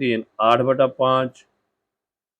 3 8/5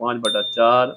5/4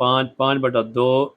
5 5/2।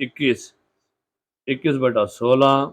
21 21/16,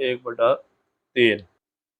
1/3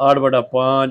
8/5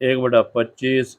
1/25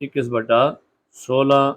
21/16,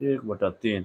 1/3।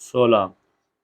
16,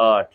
8,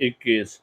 21,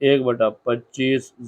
1/25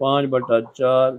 5/4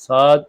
7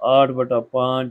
8/5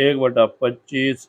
1/25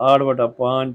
8/5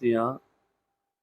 3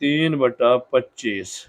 3/25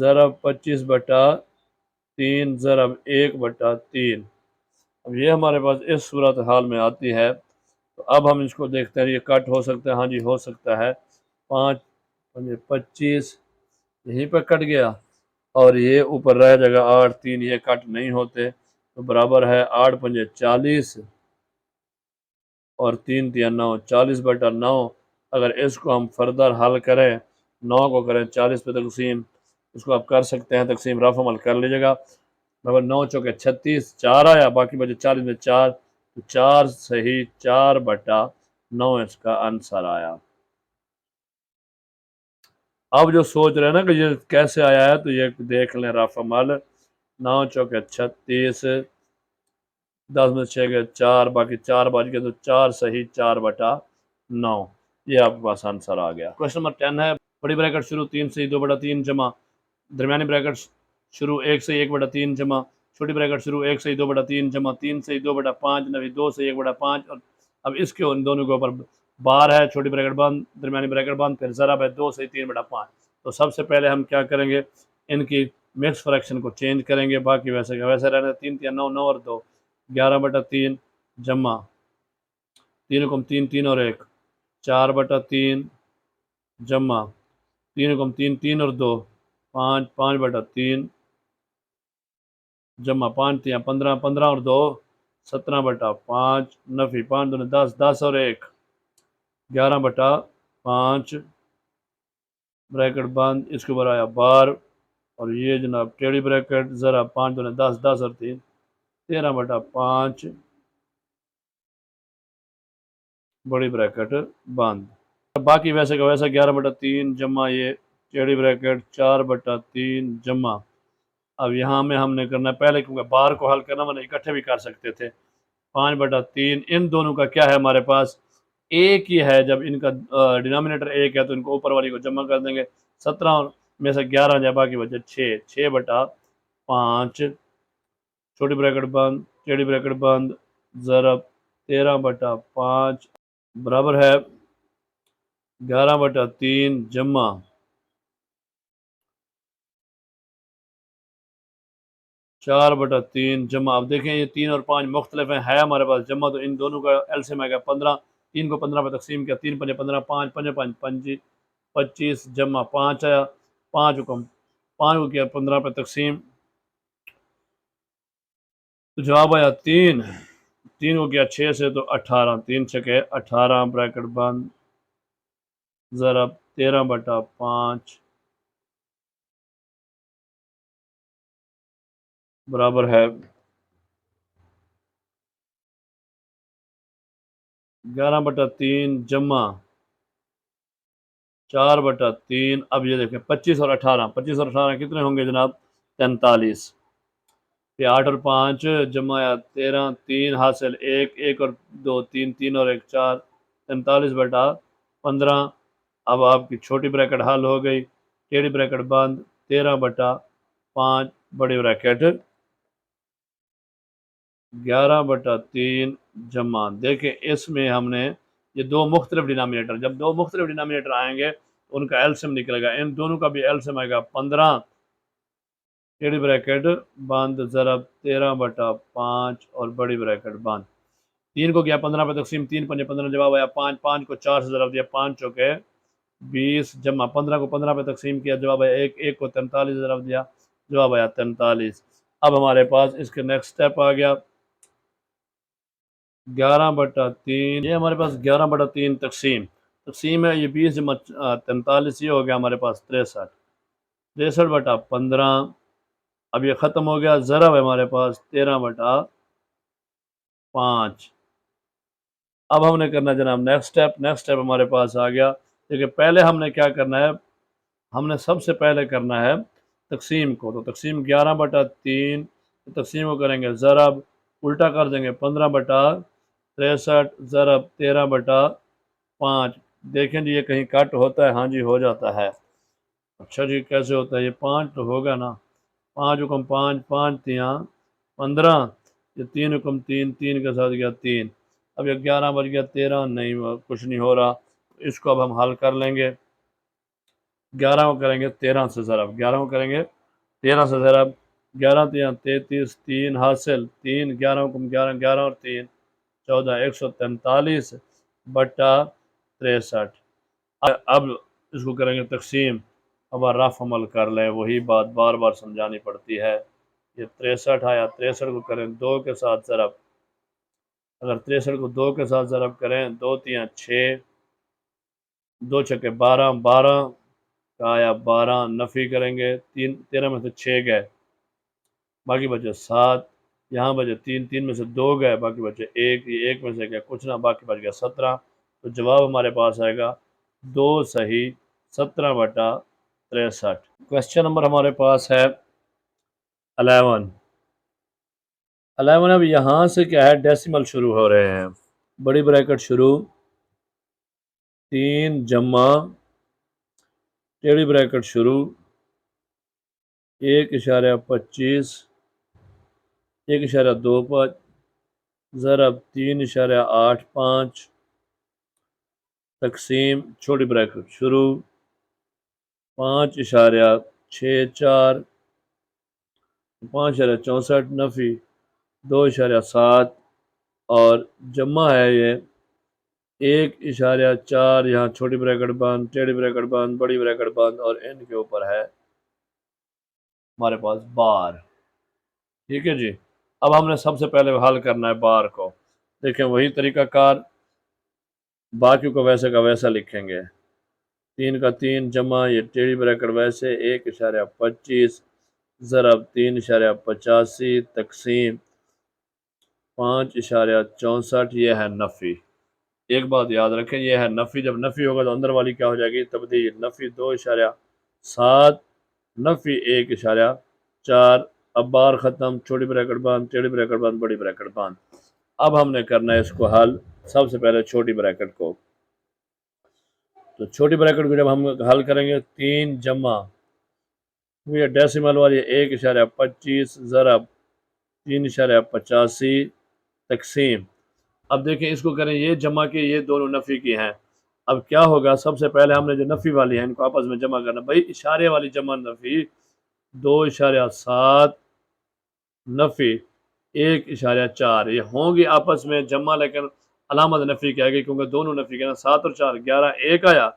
ضرب 25/3 ضرب 1/3۔ اب یہ ہمارے پاس اس صورت حال میں آتی ہے، تو اب ہم اس کو دیکھتے ہیں، یہ کٹ ہو سکتا ہے، ہاں جی ہو سکتا ہے۔ 5 25 یہیں پہ کٹ گیا، اور یہ اوپر رہ جائے گا 8 3، یہ کٹ نہیں ہوتے، تو برابر ہے 8 5 40 اور 3 3 9، 40/9۔ اگر اس کو ہم فردر حل کریں، 9 کو کریں 40 پہ تقسیم، اس کو آپ کر سکتے ہیں تقسیم، رف عمل کر لیجیے گا۔ 9 چوکے 36، 4 آیا، باقی بچے 40 میں 4، تو 4 صحیح 4/9 اس کا آنسر آیا۔ اب جو سوچ رہے ہیں نا کہ یہ کیسے آیا ہے، تو یہ دیکھ لیں رف عمل۔ 9 چوکے 36، 10 میں 6 کے 4، باقی 4 بچ گئے، تو 4 صحیح 4/9، یہ آپ کے پاس آنسر آ گیا۔ کوشچن نمبر 10 ہے، بڑی بریکٹ شروع 3 صحیح 2/3 جمع، درمیانی بریکٹ شروع 1 صحیح 1/3 جمع، چھوٹی بریکٹ شروع 1 صحیح 2/3 جمع، 3 صحیح 2/5 نوی 2 صحیح 1/5، اور اب اس کے ان دونوں کے اوپر بار ہے، چھوٹی بریکٹ بند، درمیانی بریکٹ بند، پھر ضرب ہے 2 صحیح 3/5۔ تو سب سے پہلے ہم کیا کریں گے، ان کی مکس فریکشن کو چینج کریں گے، باقی ویسے کا ویسے رہنے، 3 3 9 9 اور 2، 11/3 جمع، 3 کم 3 3 اور 1، 4/3 جمع، 3 کم 3 3 اور 2، 5 5/3 جمع، 5 3 15 15 اور 2، 17/5 نفی، 5 2 10 10 اور 1، 11/5 بریکٹ بند، اس کے اوپر آیا بار، اور یہ جناب ٹیڑھی بریکٹ، ذرا 5 2 10 10 اور 3، 13/5 بڑی بریکٹ بند۔ باقی ویسے کا ویسا 11/3 جمع، یہ ٹیڑھی بریکٹ 4/3 جمع۔ اب یہاں میں ہم نے کرنا ہے پہلے، کیونکہ بار کو حل کرنا میں اکٹھے بھی کر سکتے تھے، 5/3، ان دونوں کا کیا ہے ہمارے پاس ایک ہی ہے، جب ان کا ڈینامینیٹر ایک ہے تو ان کو اوپر والی کو جمع کر دیں گے، 17 میں سے 11 جائے، باقی بچے 6، 6/5 چھوٹی بریکٹ بند، ٹیڑھی بریکٹ بند، ضرب 13/5 برابر ہے 11/3 جمع، 4/3 جمع۔ اب دیکھیں یہ 3 اور 5 مختلف ہیں، ہے ہمارے پاس جمع، تو ان دونوں کا ایلسیم آئے گا 15، 3 کو 15 پہ تقسیم کیا، 3 5 15، 5 5 5 25 جمع، 5 آیا، 5 کو کیا 15 پہ تقسیم، تو جواب آیا 3، 3 کو کیا 6 سے، تو 18، 3 چھکے 18 بریکٹ بند، ضرب 13/5 برابر ہے 11/3 جمع 4/3۔ اب یہ دیکھیں 25 اور 18، 25 اور 18 کتنے ہوں گے جناب، 43۔ پھر 8 اور 5 جمع 13، 3 حاصل 1 1 اور 2 3 3 اور 1 4، 43/15۔ اب آپ کی چھوٹی بریکٹ حل ہو گئی، ٹیڑھی بریکٹ بند، 13/5 بڑی بریکٹ 11/3 جمع۔ دیکھیں اس میں ہم نے یہ دو مختلف ڈینامینیٹر، جب دو مختلف ڈینامینیٹر آئیں گے تو ان کا ایلسیم نکلے گا، ان دونوں کا بھی ایلسیم آئے گا 15 ٹیڑھی بریکٹ بند، ضرب 13/5 اور بڑی بریکٹ بند۔ 3 کو کیا 15 پہ تقسیم، 3 5 15، جواب آیا 5، 5 کو 4 سے ضرب دیا، 5 چوکے 20 جمع، 15 کو 15 پہ تقسیم کیا، جواب آیا 1، 1 کو 43 سے ضرب دیا، جواب آیا 43۔ اب ہمارے پاس اس کے نیکسٹ سٹیپ آ گیا 11/3، یہ ہمارے پاس 11/3 تقسیم ہے، یہ 20 جمع 43، یہ ہو گیا ہمارے پاس 63، 63/15۔ اب یہ ختم ہو گیا، ضرب ہے ہمارے پاس 13/5۔ اب ہم نے کرنا ہے جناب نیکسٹ سٹیپ ہمارے پاس آ گیا، لیکن پہلے ہم نے کیا کرنا ہے، ہم نے سب سے پہلے کرنا ہے تقسیم کو، تو تقسیم 11/3، تقسیم کو کریں گے ضرب، الٹا کر دیں گے 15/63 ضرب 13/5۔ دیکھیں جی یہ کہیں کٹ ہوتا ہے، ہاں جی ہو جاتا ہے۔ اچھا جی کیسے ہوتا ہے، یہ 5 تو ہوگا نا، 5 حکم 5 5 3 15، یہ 3 حکم 3 3 کے ساتھ گیا 3، اب یہ 11 بج گیا 13، نہیں کچھ نہیں ہو رہا، اس کو اب ہم حل کر لیں گے۔ 11 کو کریں گے 13 سے ضرب، 11 کو کریں گے 13 سے ضرب، 11 تیا 33، 3 حاصل 3، 11 حکم 11، 11 اور 3 14، 143 بٹا 63۔ اب اس کو کریں گے تقسیم، اب رف عمل کر لیں، وہی بات بار بار سمجھانی پڑتی ہے۔ یہ 63 آیا، 63 کو کریں 2 کے ساتھ ضرب، اگر 63 کو 2 کے ساتھ ضرب کریں 2 تیا 6، 2 چھکے 12، 12 کا آیا 12، نفی کریں گے 13 میں سے 6 گئے، باقی بچے 7، یہاں بچے 3 میں سے 2 گئے، باقی بچے 1، یہ 1 میں سے گئے کچھ نہ، باقی بچ گیا 17۔ تو جواب ہمارے پاس آئے گا 2 صحیح 17 بٹا 63۔ کوشچن نمبر ہمارے پاس ہے 11۔ اب یہاں سے کیا ہے، ڈیسیمل شروع ہو رہے ہیں، بڑی بریکٹ شروع، 3 جمع ٹیڑھی بریکٹ شروع 1.25 1.25 ضرب 3.85 تقسیم چھوٹی بریکٹ شروع 5.64 5.64 نفی 2.7 اور جمع ہے یہ 1.4، یہاں چھوٹی بریکٹ بند، ٹیڑھی بریکٹ بند، بڑی بریکٹ بند، اور ان کے اوپر ہے ہمارے پاس بار۔ ٹھیک ہے جی، اب ہم نے سب سے پہلے حل کرنا ہے بار کو، دیکھیں وہی طریقہ کار، باقی کو ویسے کا ویسا لکھیں گے، 3 کا 3 جمع یہ ٹیڑھی بریکٹ ویسے 1.25 ضرب 3.85 تقسیم 5.64، یہ ہے نفی۔ ایک بات یاد رکھیں، یہ ہے نفی، جب نفی ہوگا تو اندر والی کیا ہو جائے گی، تبدیل، نفی 2.7 نفی 1.4۔ اب بار ختم، چھوٹی بریکٹ بند، ٹیڑھی بریکٹ بند، بڑی بریکٹ بند۔ اب ہم نے کرنا ہے اس کو حل، سب سے پہلے چھوٹی بریکٹ کو، تو چھوٹی بریکٹ کو جب ہم حل کریں گے 3 جمع یہ ڈیسیمل والی 1.25 ضرب 3.85 تقسیم، اب دیکھیں اس کو کریں، یہ جمع کی، یہ دونوں نفی کی ہیں، اب کیا ہوگا، سب سے پہلے ہم نے جو نفی والی ہیں ان کو آپس میں جمع کرنا، بھائی اشارے والی جمع نفی 2.7 نفی 1.4، یہ ہوں گی آپس میں جمع، لیکن علامت نفی کی آئے گی کیونکہ دونوں نفی کے نا، 7 اور 4 11، 1 آیا،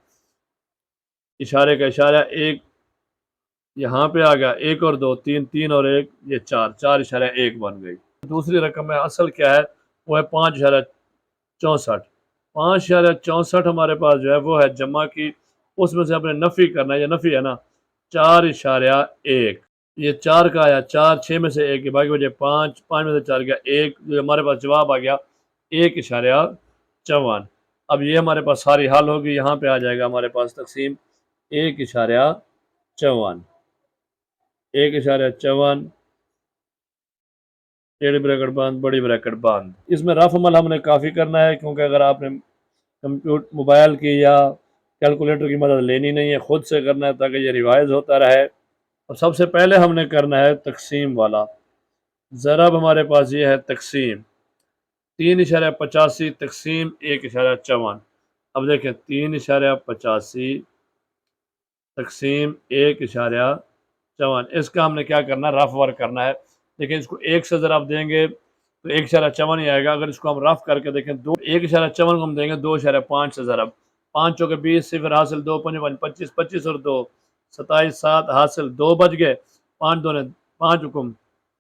اشارے کا اشارہ 1 یہاں پہ آ گیا، 1 اور 2 3، 3 اور 1 یہ 4، 4.1 بن گئی۔ دوسری رقم ہے اصل کیا ہے، وہ ہے 5.64، 5.64 ہمارے پاس جو ہے وہ ہے جمع کی، اس میں سے اپنے نفی کرنا ہے، یہ نفی ہے نا، 4.1، یہ 4 کا آیا 4، 6 میں سے 1 باقی وجہ 5، 5 میں سے 4 گیا 1، جو ہمارے پاس جواب آ گیا 1.54۔ اب یہ ہمارے پاس ساری حل ہوگی، یہاں پہ آ جائے گا ہمارے پاس تقسیم 1.54 1.54 ٹیڑھی بریکٹ بند، بڑی بریکٹ بند۔ اس میں رف عمل ہم نے کافی کرنا ہے، کیونکہ اگر آپ نے موبائل کی یا کیلکولیٹر کی مدد لینی نہیں ہے، خود سے کرنا ہے تاکہ یہ ریوائز ہوتا رہے۔ اور سب سے پہلے ہم نے کرنا ہے تقسیم والا، ضرب ہمارے پاس یہ ہے تقسیم 3.85 تقسیم 1.54، اب دیکھیں 3.85 تقسیم 1.54، اس کا ہم نے کیا کرنا ہے، رف ورک کرنا ہے۔ دیکھیں اس کو 1 سے ضرب دیں گے تو 1.54 ہی آئے گا، اگر اس کو ہم رف کر کے دیکھیں 1.54 کو ہم دیں گے 2.5 سے ضرب، 5 چوکے 20 صفر حاصل 2 5 25 25 اور 2 27 7 حاصل 2 بچ گئے، 5 2 نے 5 حکم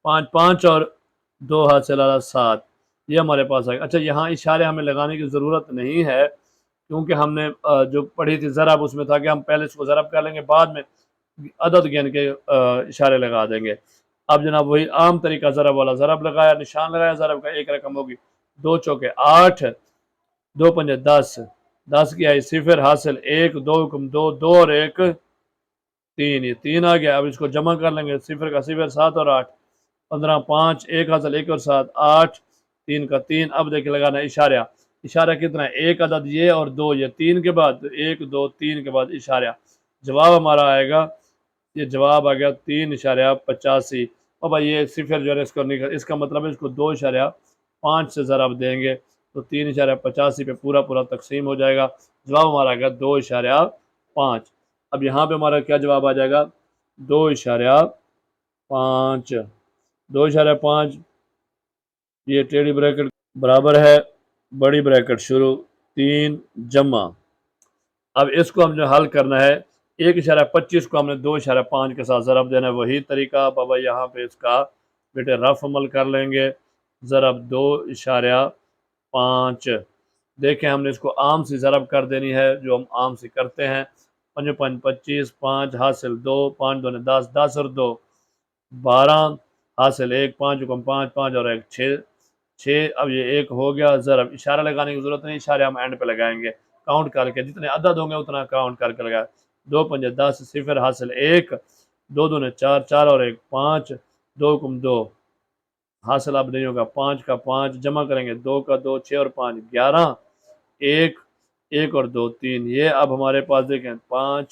5 5 اور 2 حاصل 7، یہ ہمارے پاس آئے گا۔ اچھا یہاں اشارے ہمیں لگانے کی ضرورت نہیں ہے، کیونکہ ہم نے جو پڑھی تھی ضرب، اس میں تھا کہ ہم پہلے اس کو ضرب کر لیں گے، بعد میں عدد گن کے اشارے لگا دیں گے۔ اب جناب وہی عام طریقہ ضرب والا، ضرب لگایا، نشان لگایا ضرب کا، ایک رقم ہوگی 2 چوکے 8 2 5 10 10 کی آئی صفر حاصل 1 2 حکم 2 2 اور 1 3، یہ 3 آ گیا۔ اب اس کو جمع کر لیں گے، صفر کا صفر 7 اور 8 15 5 1 حاصل 1 اور 7 8 3 کا 3۔ اب دیکھیں لگانا اشارہ، اشارہ کتنا ہے، ایک عدد یہ اور 2 یہ، 3 کے بعد 1 2 3 کے بعد اشارہ، جواب ہمارا آئے گا، یہ جواب آ گیا 3.85۔ اور بھائی یہ صفر جو ہے اس کو نکل، اس کا مطلب ہے اس کو 2.5 سے ضرب دیں گے تو 3.85 پہ پورا تقسیم ہو جائے گا، جواب ہمارا آ گیا 2.5۔ اب یہاں پہ ہمارا کیا جواب آ جائے گا؟ 2.5، 2.5 یہ ٹیڑھی بریکٹ برابر ہے بڑی بریکٹ شروع 3 جمع، اب اس کو ہم نے حل کرنا ہے 1.25 کو ہم نے 2.5 کے ساتھ ضرب دینا ہے، وہی طریقہ بابا یہاں پہ اس کا بیٹے رف عمل کر لیں گے، ضرب 2.5، دیکھیں ہم نے اس کو عام سی ضرب کر دینی ہے جو ہم عام سی کرتے ہیں، 5 5 25، 5 حاصل 2، 5 2 10، 10 اور 2 12 حاصل 1، 5 کم 5، 5 اور 1 6، اب یہ 1 ہو گیا، ضرب اشارہ لگانے کی ضرورت نہیں، اشارے ہم اینڈ پہ لگائیں گے، کاؤنٹ کر کے جتنے عدد ہوں گے اتنا کاؤنٹ کر کے لگائیں، 2 5 10، 0 حاصل 1، 2 2 4، 4 اور 1 5، 2 کم 2 حاصل اب نہیں ہوگا، 5 کا 5 جمع کریں گے، 2 کا 2، 6 اور 5 11، 1 اور 2 3، یہ اب ہمارے پاس دیکھیں 5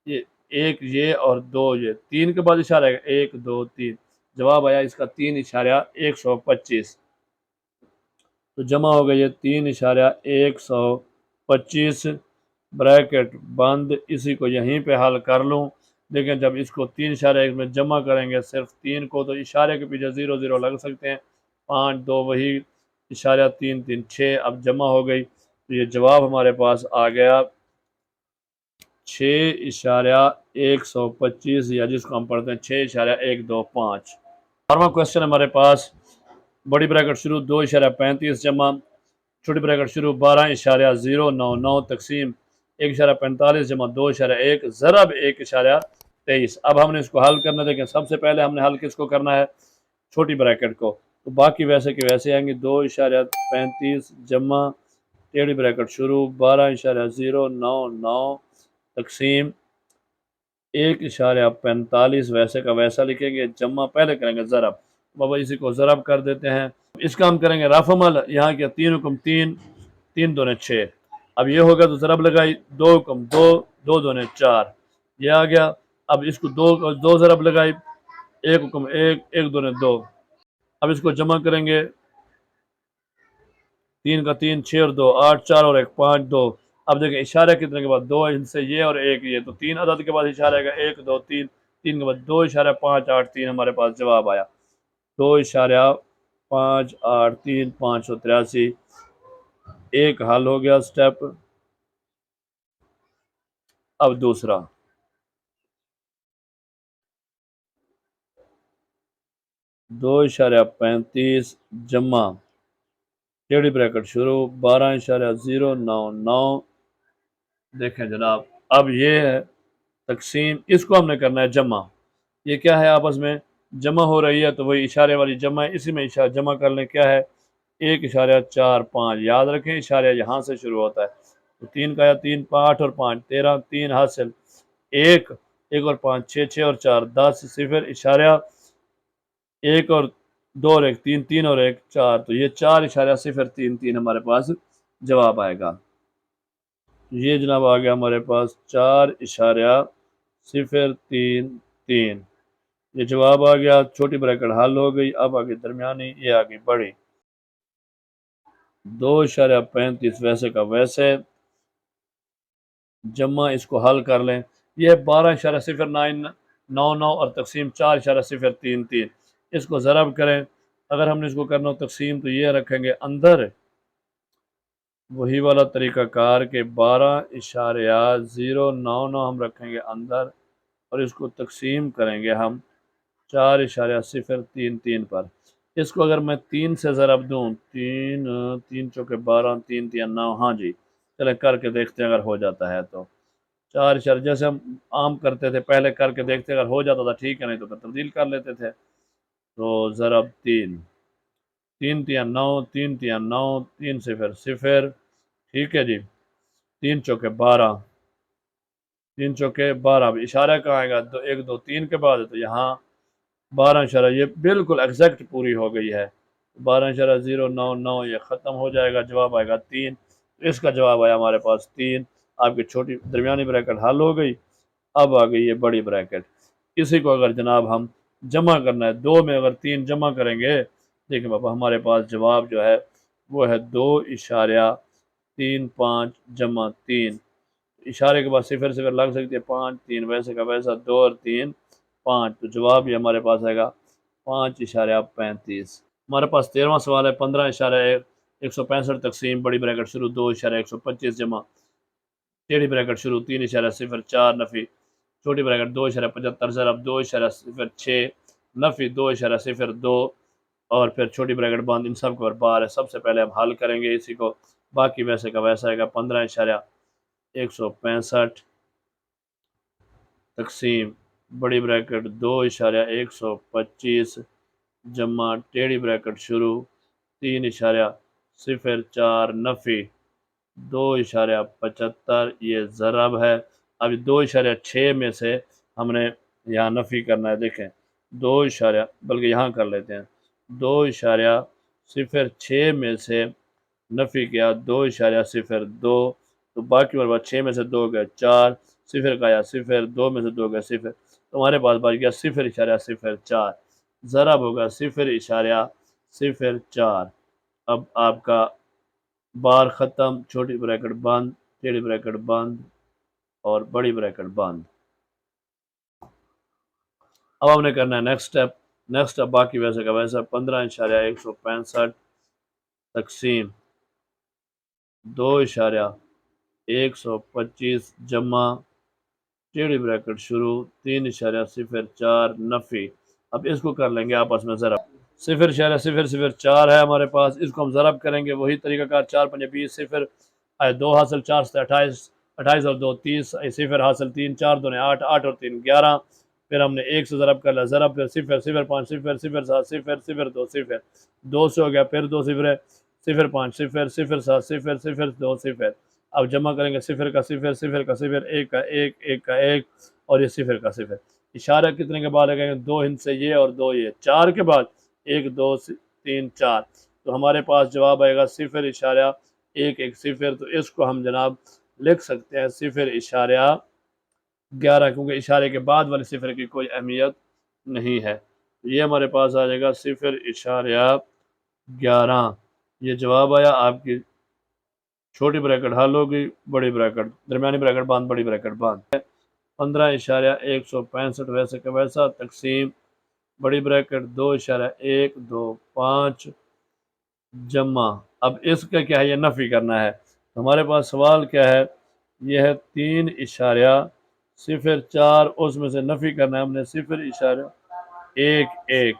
یہ 1 یہ اور 2 یہ 3 کے بعد اشارہ ہے 1 2 3، جواب آیا اس کا 3.125، تو جمع ہو گئی یہ 3.125 بریکٹ بند، اسی کو یہیں پہ حل کر لوں، دیکھیں جب اس کو 3.1 میں جمع کریں گے صرف 3 کو تو اشارے کے پیچھے 0 0 لگ سکتے ہیں، 5 2 وہی اشارہ 3 3 6، اب جمع ہو گئی، تو یہ جواب ہمارے پاس آ گیا 6.125، یا جس کو ہم پڑھتے ہیں 6.125۔ بارہواں کوشچن ہمارے پاس بڑی بریکٹ شروع 2.35 جمع چھوٹی بریکٹ شروع 12.099 تقسیم 1.45 جمع 2.1 ضرب 1.23، اب ہم نے اس کو حل کرنا، دیکھیں سب سے پہلے ہم نے حل کس کو کرنا ہے؟ چھوٹی بریکٹ کو، تو باقی ویسے کے ویسے آئیں گے، 2.35 جمع ٹیڑھی بریکٹ شروع 12.099 تقسیم 1.45 ویسے کا ویسا لکھیں گے، جمع پہلے کریں گے ضرب، بابا اسی کو ضرب کر دیتے ہیں، اس کا ہم کریں گے رف عمل، یہاں کیا 3 حکم 3 3 2 6، اب یہ ہوگا تو ضرب لگائی 2 حکم 2 2 2 4، یہ آ گیا، اب اس کو 2 ضرب لگائی 1 حکم 1 1 2 2، اب اس کو جمع کریں گے 3 کا 3 6 اور 2 8 4 اور 1 5 2، اب دیکھیں اشارہ کتنے کے بعد 2 ان سے یہ اور 1 یہ، تو 3 عدد کے بعد اشارہ ہے 1 2 3 3 کے بعد 2.583 ہمارے پاس جواب آیا، 2.583 583، ایک حل ہو گیا سٹیپ، اب دوسرا 2.35 جمع ٹیڑھی بریکٹ شروع 12.099، دیکھیں جناب اب یہ ہے تقسیم، اس کو ہم نے کرنا ہے جمع، یہ کیا ہے آپس میں جمع ہو رہی ہے تو وہی اشارے والی جمع ہے، اسی میں اشارہ جمع کر لیں، کیا ہے 1.45، یاد رکھیں اشارہ یہاں سے شروع ہوتا ہے، تو 3 کا 3 8 اور 5 13، 3 حاصل 1 1 اور 5 6 6 اور 4 10 0 اشارہ 1 اور 2 اور 1 3 3 اور 1 4، تو یہ 4.033 ہمارے پاس جواب آئے گا، یہ جناب آ گیا ہمارے پاس 4.033، یہ جواب آ گیا، چھوٹی بریکٹ حل ہو گئی، اب آگے درمیانی، یہ آگے بڑی 2.35 ویسے کا ویسے جمع، اس کو حل کر لیں، یہ 12.099 اور تقسیم 4.033، اس کو ضرب کریں، اگر ہم نے اس کو کرنا ہو تقسیم تو یہ رکھیں گے اندر، وہی والا طریقہ کار کہ 12.099 ہم رکھیں گے اندر، اور اس کو تقسیم کریں گے ہم 4.033 پر، اس کو اگر میں 3 سے ضرب دوں، 3 3 چوکے 12 3 3 9، ہاں جی چلیں کر کے دیکھتے ہیں اگر ہو جاتا ہے تو، 4 جیسے ہم عام کرتے تھے پہلے کر کے دیکھتے اگر ہو جاتا تھا ٹھیک ہے، نہیں تو پھر تبدیل کر لیتے تھے، تو ضرب 3 3 3 9 3 3 9 3 0 0، ٹھیک ہے جی، 3 چوکے 12 3 چوکے 12، اب اشارہ کہاں آئے گا 1 2 3 کے بعد، تو یہاں 12 یہ بالکل ایگزیکٹ پوری ہو گئی ہے، 12.099 یہ ختم ہو جائے گا، جواب آئے گا 3، اس کا جواب آیا ہمارے پاس 3، آپ کی چھوٹی درمیانی بریکٹ حل ہو گئی، اب آ گئی یہ بڑی بریکٹ، اسی کو اگر جناب ہم جمع کرنا ہے، 2 میں اگر 3 جمع کریں گے، دیکھیں بابا ہمارے پاس جواب جو ہے وہ ہے 2.35 جمع 3، اشارے کے بعد صفر صفر لگ سکتی ہے 5 3 ویسے کا ویسا 2 اور 3 5، تو جواب یہ ہمارے پاس آئے گا 5.35۔ ہمارے پاس 13واں سوال ہے 15.165 تقسیم بڑی بریکٹ شروع 2.125 جمع ٹیڑھی بریکٹ شروع 3.04 نفی چھوٹی بریکٹ 2.75 ضرب 2.06 نفی 2.02 اور پھر چھوٹی بریکٹ بند، ان سب کو بار ہے۔ سب سے پہلے ہم حل کریں گے اسی کو، باقی ویسے کا ویسا آئے گا 15.165 تقسیم بڑی بریکٹ 2.125 جمع ٹیڑھی بریکٹ شروع 3.04 نفی 2.75 یہ ضرب ہے۔ اب 2.6 میں سے ہم نے یہاں نفی کرنا ہے، دیکھیں بلکہ یہاں کر لیتے ہیں 2.06 میں سے نفی کیا 2.02، تو باقی ہمارے پاس 6 میں سے 2 گئے 4، صفر کا آیا صفر، 2 میں سے 2 گئے صفر، تو ہمارے پاس بچ گیا 0.04 ضرب ہوگا 0.04۔ اب آپ کا بار ختم، چھوٹی بریکٹ بند، ٹیڑھی بریکٹ بند اور بڑی بریکٹ بند۔ اب ہم نے کرنا ہے نیکسٹ اسٹیپ باقی ویسے کا ویسا 15.165 تقسیم 2.125 جمع ٹیڑھی بریکٹ شروع 3.04 نفی، اب اس کو کر لیں گے آپس میں ضرب 0.004 ہے ہمارے پاس، اس کو ہم ضرب کریں گے وہی طریقہ کار 4 5 20 صفر 2 حاصل 4 سے 28 28 اور 2 30 صفر حاصل 3 4 2 8 8 اور 3 11، پھر ہم نے 1 سے ضرب کر لیا ضرب، پھر 0 0 5 0 0 7 0 0 2 0 2 سے ہو گیا، پھر 2 0 0 5 0 0 7 0 0 2 0۔ اب جمع کریں گے صفر کا صفر، صفر کا صفر، ایک کا ایک، ایک کا ایک اور یہ صفر کا صفر۔ اشارہ کتنے کے بعد لگیں گے؟ 2 ہند سے یہ اور 2 یہ، 4 کے بعد 1 2 3 4، تو ہمارے پاس جواب آئے گا 0.110۔ تو اس کو ہم جناب لکھ سکتے ہیں 0.11، کیونکہ اشارے کے بعد والے صفر کی کوئی اہمیت نہیں ہے، یہ ہمارے پاس آ جائے گا 0.11۔ یہ جواب آیا آپ کی چھوٹی بریکٹ حل ہوگی، بڑی بریکٹ درمیانی بریکٹ بند، بڑی بریکٹ بند۔ 15.165 ویسے کا ویسا تقسیم بڑی بریکٹ 2.125 جمع، اب اس کا کیا ہے، یہ نفی کرنا ہے، ہمارے پاس سوال کیا ہے، یہ ہے 3.04، اس میں سے نفی کرنا ہے ہم نے 0.11،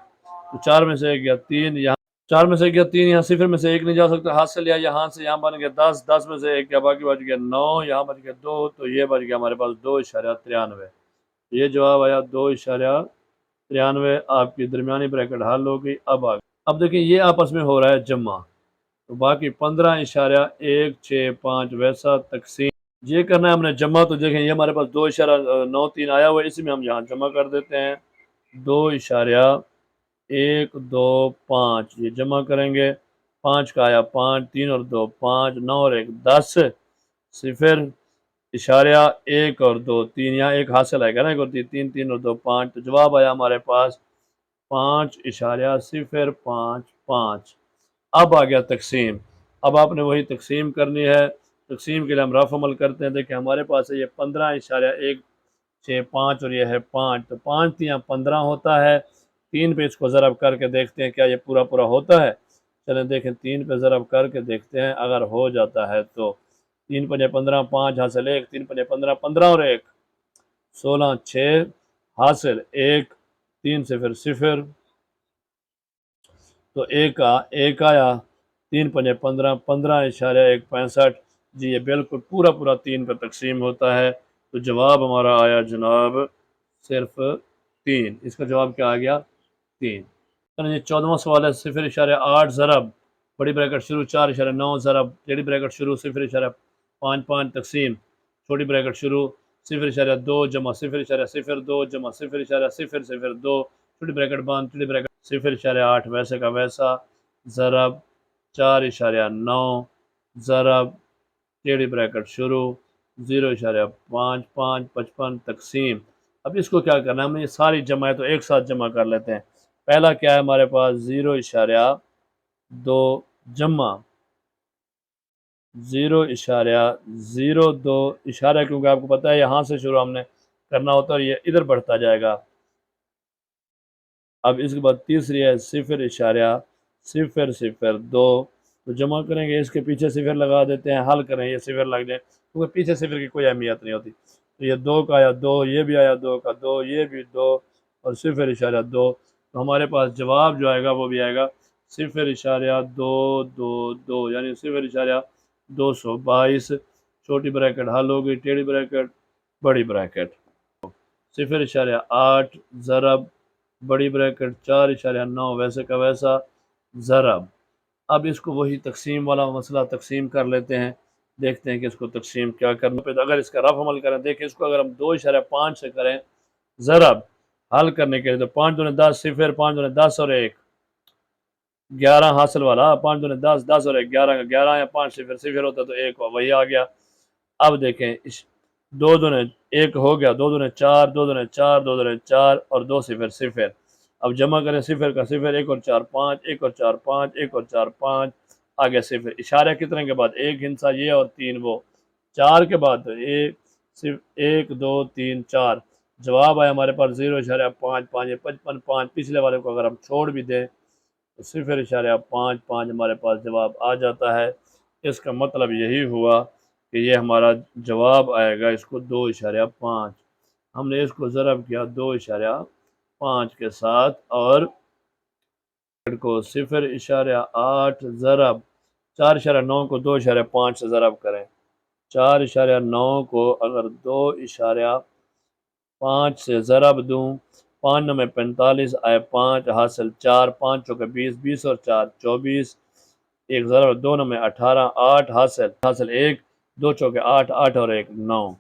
تو 4 میں سے 1 گیا 3، یہاں 4 میں سے گیا 3، یہاں صفر میں سے 1 نہیں جا سکتا، حاصل لیا یہاں سے، یہاں بن گیا 10، 10 میں سے 1 گیا، باقی بچ گیا 9، یہاں بچ گیا 2، تو یہ بچ گیا ہمارے پاس 2.93۔ یہ جواب آیا 2.93، آپ کی درمیانی بریکٹ حل ہوگی۔ اب دیکھیں یہ آپس میں ہو رہا ہے جمع، تو باقی 15.165 ویسا تقسیم یہ کرنا ہے ہم نے جمع، تو دیکھیں یہ ہمارے پاس 2.93 آیا ہوا ہے، اسی میں ہم یہاں جمع کر دیتے ہیں 2.125، یہ جمع کریں گے 5 کا آیا 5، 3 اور 2 5، 9 اور 1 10، 0.1 اور 2 3، یہاں 1 حاصل آئے گا نا، 1 اور 3 3 اور 2 5، تو جواب آیا ہمارے پاس 5.055۔ اب آ گیا تقسیم، اب آپ نے وہی تقسیم کرنی ہے، تقسیم کے لیے ہم رف عمل کرتے ہیں، دیکھیں ہمارے پاس ہے یہ 15.165 اور یہ ہے 5، تو 5 3 15 ہوتا ہے، 3 پہ اس کو ضرب کر کے دیکھتے ہیں کیا یہ پورا پورا ہوتا ہے، چلیں دیکھیں 3 پہ ضرب کر کے دیکھتے ہیں، اگر ہو جاتا ہے تو 3 5 15، 5 حاصل 1، 3 5 15 15 اور 1 16، 6 حاصل 1، 3 0 0، تو 1 آیا، 3 5 15، 15.165، جی یہ بالکل پورا پورا 3 پہ تقسیم ہوتا ہے، تو جواب ہمارا آیا جناب صرف 3، اس کا جواب کیا آ گیا 3۔ یہ 14واں سوال ہے 0.8 ضرب بڑی بریکٹ شروع 4.9 ضرب ٹیڑھی بریکٹ شروع 0.55 تقسیم چھوٹی بریکٹ شروع 0.2 جمع 0.02 جمع 0.002 چھوٹی بریکٹ بند ٹیڑھی بریکٹ 0.8 ویسے کا ویسا ضرب 4.9 ضرب ٹیڑھی بریکٹ شروع 0.55 تقسیم، اب اس کو کیا کرنا ہے، ہم نے یہ ساری جمع ہے تو ایک ساتھ جمع کر لیتے ہیں، پہلا کیا ہے ہمارے پاس 0.2 جمع 0.02 اشارہ، کیونکہ آپ کو پتہ ہے یہاں سے شروع ہم نے کرنا ہوتا ہے اور یہ ادھر بڑھتا جائے گا۔ اب اس کے بعد تیسری ہے 0.002، تو جمع کریں گے، اس کے پیچھے صفر لگا دیتے ہیں، حل کریں یہ صفر لگ جائے، کیونکہ پیچھے صفر کی کوئی اہمیت نہیں ہوتی۔ تو یہ 2 کا آیا 2، یہ بھی آیا 2 کا 2، یہ بھی 2 اور 0.2، تو ہمارے پاس جواب جو آئے گا وہ بھی آئے گا 0.222، یعنی 0.222۔ چھوٹی بریکٹ حل ہو گئی، ٹیڑھی بریکٹ بڑی بریکٹ 0.8 ضرب بڑی بریکٹ 4.9 ویسے کا ویسا ضرب۔ اب اس کو وہی تقسیم والا مسئلہ تقسیم کر لیتے ہیں، دیکھتے ہیں کہ اس کو تقسیم کیا کرنا پہ۔ اگر اس کا رف عمل کریں، دیکھیں اس کو اگر ہم 2.5 سے کریں ضرب حل کرنے کے لیے، تو 5 دونے 10 0، 5 دونے 10 اور 1 11 حاصل والا، 5 دونے 10 10 اور 1 11 کا 11 یا 5 0 0 ہوتا تو 1 وہی آ گیا۔ اب دیکھیں اس 2 دونے 1 ہو گیا، 2 دونے 4، 2 دونے 4، 2 دونے 4 اور 2 0 0۔ اب جمع کریں 0 کا 0، 1 اور 4 5، 1 اور 4 5، 1 اور 4 5، آگے 0۔ اشارہ کتنے کے بعد؟ 1 ہندسہ یہ اور 3 وہ، 4 کے بعد 1 2 3 4۔ جواب آیا ہمارے پاس 0.55، یہ 55 پچھلے والے کو اگر ہم چھوڑ بھی دیں تو 0.55 ہمارے پاس جواب آ جاتا ہے۔ اس کا مطلب یہی ہوا کہ یہ ہمارا جواب آئے گا اس کو 2.5۔ ہم نے اس کو ضرب کیا 2.5 کے ساتھ، اور کو 0.8 ضرب 4.9 کو 2.5 سے ضرب کریں۔ 4.9 کو اگر 2.5 سے ضرب دوں، 5 9 45 آئے 5 حاصل 4، 5 چوکے 20، 20 اور 4 24، 1 ضرب 2 9 18، 8 حاصل 1، 2 چوکے 8، 8 اور 1 9،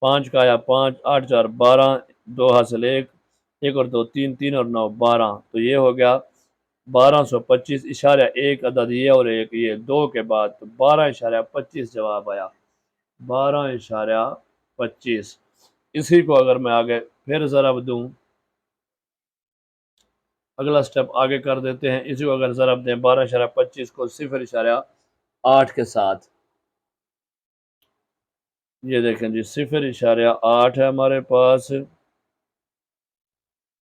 5 کا آیا 5، 8 4 12، 2 حاصل 1، 1 اور 2 3، 3 اور 9 12، تو یہ ہو گیا 1225۔ عدد یہ اور ایک یہ 2 کے بعد، تو 12.25 جواب آیا، 12.25۔ اسی کو اگر میں آگے پھر ضرب دوں، اگلا سٹیپ آگے کر دیتے ہیں، اسی کو اگر ضرب دیں 12.25 کو 0.8 کے ساتھ، یہ دیکھیں جی 0.8 ہے ہمارے پاس۔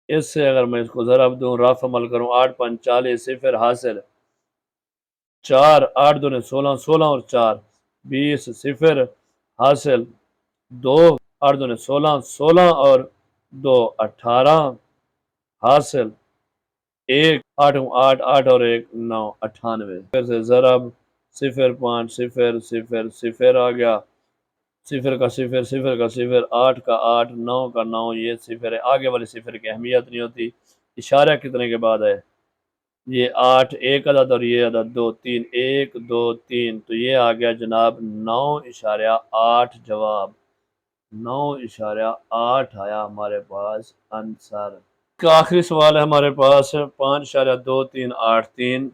اس سے اگر میں اس کو ضرب دوں، رف عمل کروں، 8 5 40، 0 حاصل 4، 8 دونے 16، 16 اور 4 20، 0 حاصل 2، 8 دونے 16، 16 اور 2 18 حاصل 1، 8 8 8 اور 1 9 98۔ پھر سے ضرب 0 5 0 0 0 آ گیا، 0 کا 0 0 کا 0، 8 کا 8، 9 کا 9، یہ 0 ہے، آگے والے 0 کی اہمیت نہیں ہوتی۔ اشارہ کتنے کے بعد ہے؟ یہ 8 ایک عدد اور یہ عدد 2 3، 1 2 3، تو یہ آ گیا جناب 9.8 جواب، 9.8 آیا ہمارے پاس آنسر۔ کا آخری سوال ہے ہمارے پاس 5.2383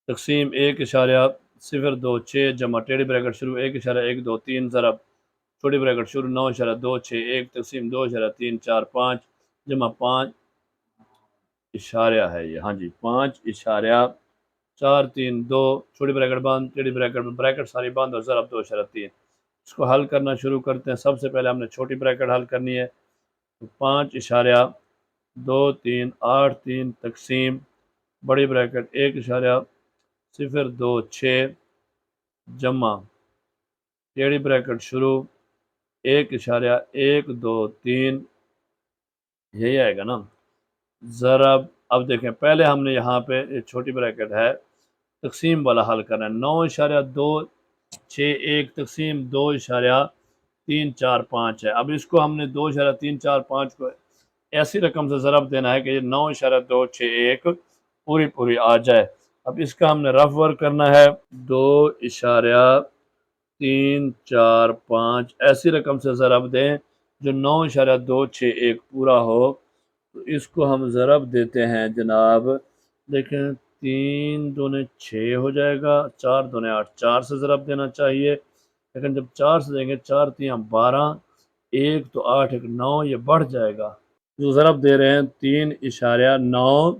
تقسیم 1.026 جمع ٹیڑھی بریکٹ شروع 1.123 ضرب چھوٹی بریکٹ شروع 9.261 تقسیم 2.345 جمع 5 اشاریہ ہے یہ، ہاں جی 5.432 چھوٹی بریکٹ بند ٹیڑھی بریکٹ ساری بند اور ضرب 2.3۔ اس کو حل کرنا شروع کرتے ہیں۔ سب سے پہلے ہم نے چھوٹی بریکٹ حل کرنی ہے، تو 5.2383 تقسیم بڑی بریکٹ 1.026 جمع ٹیڑھی بریکٹ شروع 1.123، یہی آئے گا نا، ضرب۔ اب دیکھیں پہلے ہم نے یہاں پہ یہ چھوٹی بریکٹ ہے تقسیم والا حل کرنا ہے، 9.261 تقسیم 2.345 ہے۔ اب اس کو ہم نے 2.345 کو ایسی رقم سے ضرب دینا ہے کہ یہ 9.261 پوری آ جائے۔ اب اس کا ہم نے رف ورک کرنا ہے، 2.345 ایسی رقم سے ضرب دیں جو 9.261 پورا ہو، تو اس کو ہم ضرب دیتے ہیں جناب، دیکھیں 3 دونے 6 ہو جائے گا، 4 دونے 8، 4 سے ضرب دینا چاہیے، لیکن جب 4 سے دیں گے 4 3 12، 1 تو 8 1 9، یہ بڑھ جائے گا، جو ضرب دے رہے ہیں 3.9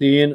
3,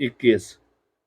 21।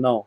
9।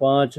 5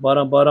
12 12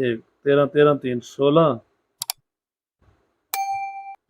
1 13 13 3 16।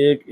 1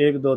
1 2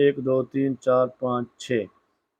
1 2 3 4 5 6,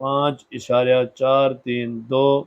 5.432,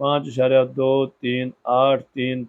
5.238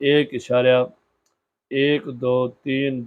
1.123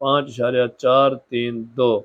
5.432,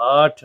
8,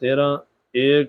13, 1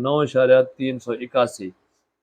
9.381।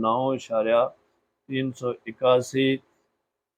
9.381।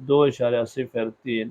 2.03।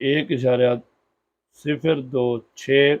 1.026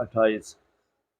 28।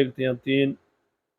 1 3 3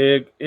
1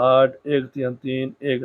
8 1 3 3 1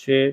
6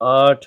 8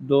2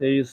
23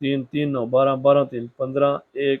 3 3 9 12 12 3 15 1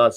10।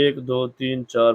1 2 3 4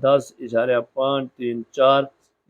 10.5 3 4।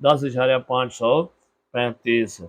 10.535।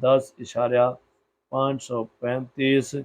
10.535,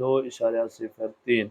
2.03।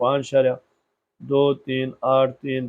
5.2383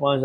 5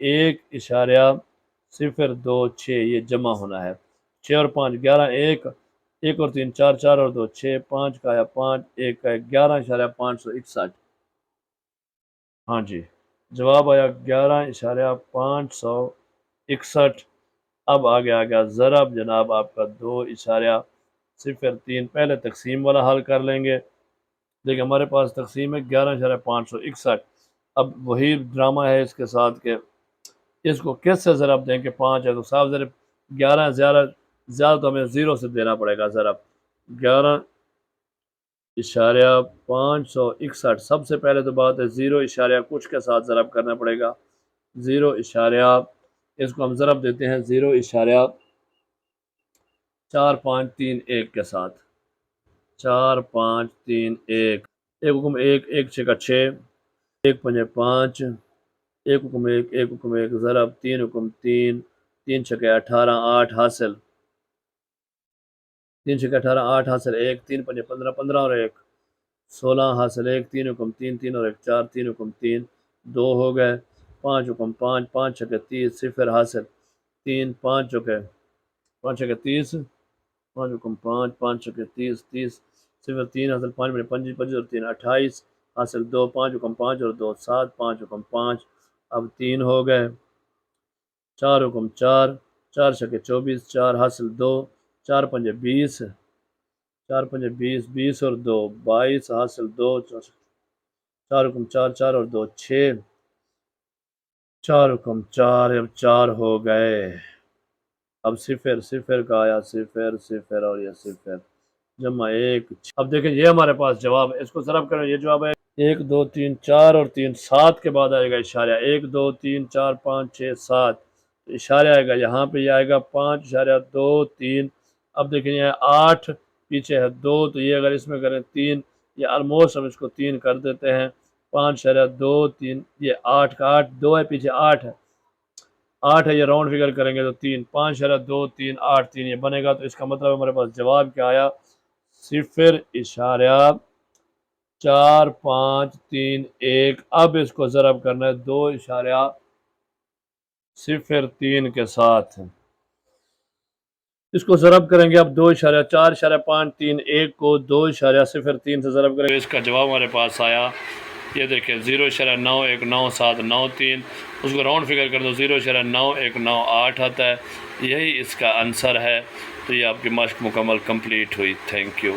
1.026 یہ جمع ہونا ہے. 6 اور 5 11 1 1 اور 3 4 4 اور 2 6 5 کا ہے 5 1 کا ہے 11.561. ہاں جی جواب آیا 11.561. اب آگے آ گیا ضرب جناب آپ کا 2.03. پہلے تقسیم والا حل کر لیں گے. دیکھیں ہمارے پاس تقسیم ہے 11.561. اب وہی ڈرامہ ہے اس کے ساتھ کہ اس کو کس سے ضرب دیں کہ 5 ہے تو صاحب ضرب 11 زیادہ تو ہمیں 0 سے دینا پڑے گا ضرب 11.561. سب سے پہلے تو بات ہے 0 اشاریہ کچھ کے ساتھ ضرب کرنا پڑے گا. 0 اشاریہ اس کو ہم ضرب دیتے ہیں 0.4531 کے ساتھ. 4531 ایک حکم 1 1 6 کا 6 1 5 5 1 حکم 1 1 حکم 1 ضرب 3 حکم 3 3 6 18 8 حاصل 3 6 18 8 حاصل 1 3 5 15 15 اور 1 16 حاصل 1 3 حکم 3 3 اور 1 4 3 حکم 3 2 ہو گئے 5 حکم 5 5 6 30 صفر حاصل 3 5 چکے 5 6 30 5 حکم 5 5 6 30 30 صفر 3 حاصل 5 میں 5 5 اور 3 28 حاصل 2 5 حکم 5 اور 2 7 5 حکم 5 اب 3 ہو گئے 4 حکم 4 4 6 24 4 حاصل 2 4 5 20 4 5 20 20 اور 2 22 حاصل 2 4 حکم 4 4 اور 2 6 4 حکم 4 اب 4 ہو گئے. اب صفر صفر کا آیا صفر صفر اور یہ صفر جمع 1. اب دیکھیں یہ ہمارے پاس جواب ہے. اس کو ضرب کریں یہ جواب ہے 1 2 3 4 اور 3 7 کے بعد آئے گا اشاریہ 1 2 3 4 5 6 7 اشاریہ آئے گا یہاں پہ یہ آئے گا 5.23. اب دیکھیں یہ 8 پیچھے ہے 2 تو یہ اگر اس میں کریں 3 یہ آلموسٹ ہم اس کو 3 کر دیتے ہیں 5.23 یہ 8 کا 8 2 ہے پیچھے 8 ہے 8 ہے یہ راؤنڈ فگر کریں گے تو 3 5.23 8 3 یہ بنے گا. تو اس کا مطلب ہمارے پاس جواب کیا آیا 0.4531. اب اس کو ضرب کرنا ہے 2.03 کے ساتھ. اس کو ضرب کریں گے اب 2.4.531 کو 2.03 سے ضرب کریں گے. اس کا جواب ہمارے پاس آیا یہ دیکھیں 0.919793. اس کو راؤنڈ فگر کر دو 0.9198 آتا ہے. یہی اس کا آنسر ہے. تو یہ آپ کی مشق مکمل کمپلیٹ ہوئی. Thank you.